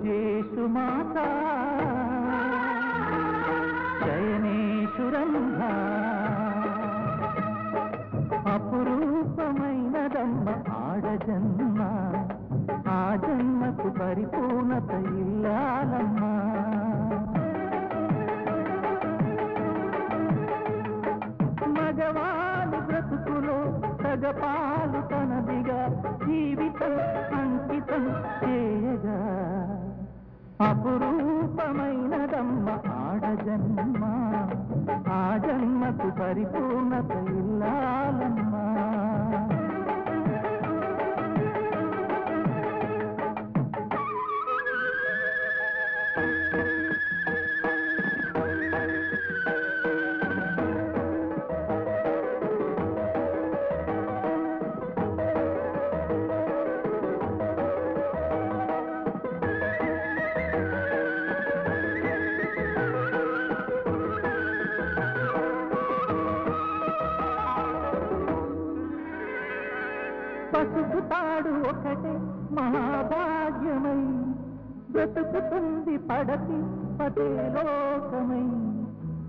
పూజేషు మాతా శయనేషు రంభా అపురూపమైనదమ్మ ఆడజన్మ ఆ జన్మకు పరిపూర్ణత ఇల్లాలమ్మా మగవాళ్ళు బ్రతుకులో సగపాలు తనదిగా జీవితం అంకితం చేయగా అపురూపమైనదమ్మ ఆడజన్మ ఆ జన్మకు పరిపూర్ణత ఇల్లాలమ్మా పసుపు తాడు ఒకటే మహాభాగ్యమై బ్రతుకుతుంది పడతి పదే లోకమై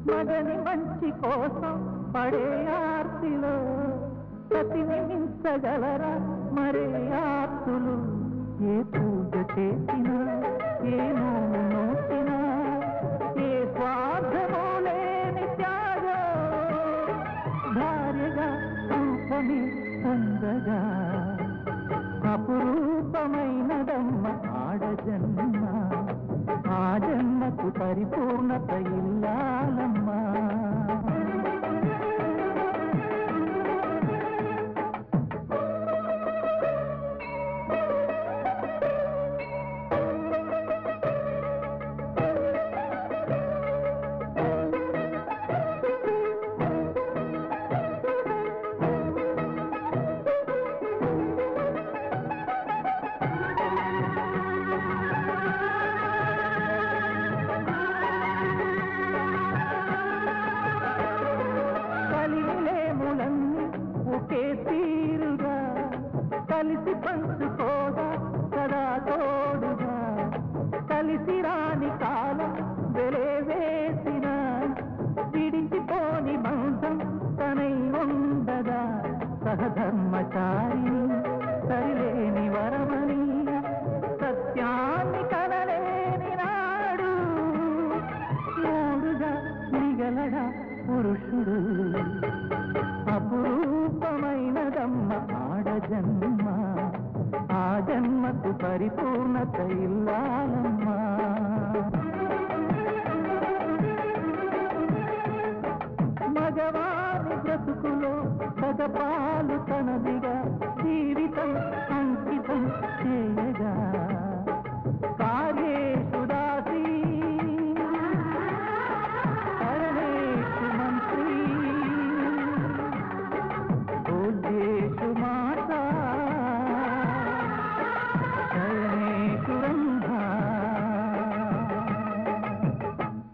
మగని మంచి కోసం పడే ఆర్తిలో సతిని మించగలరా మరే ఆర్తులు ఏ పూజ చేసినా ఏ నోము నోచినా ఏ స్వార్థమో లేని త్యాగం భార్యగా రూపమే పొందగా అపురూపమైనదమ్మ ఆడజన్మ ఆ జన్మకు పరిపూర్ణత ఇల్లాలమ్మా ఒకే తీరుగా కలిసి పంచుకోగా సదా తోడుగా కలిసి రాని కాలం వెలే వేసిన విడిచిపోని బంధం తనై ఉండగా సహధర్మచారి సరిలేని వరమని సత్యాన్ని కనలేని నాడు మూడుగా మిగలడా పురుషుడు అపురూపమైనదమ్మ ఆడజన్మ ఆ జన్మకు పరిపూర్ణత ఇల్లాలమ్మా మగవారి బ్రతుకులో సగపాలు తనదిగా జీవితం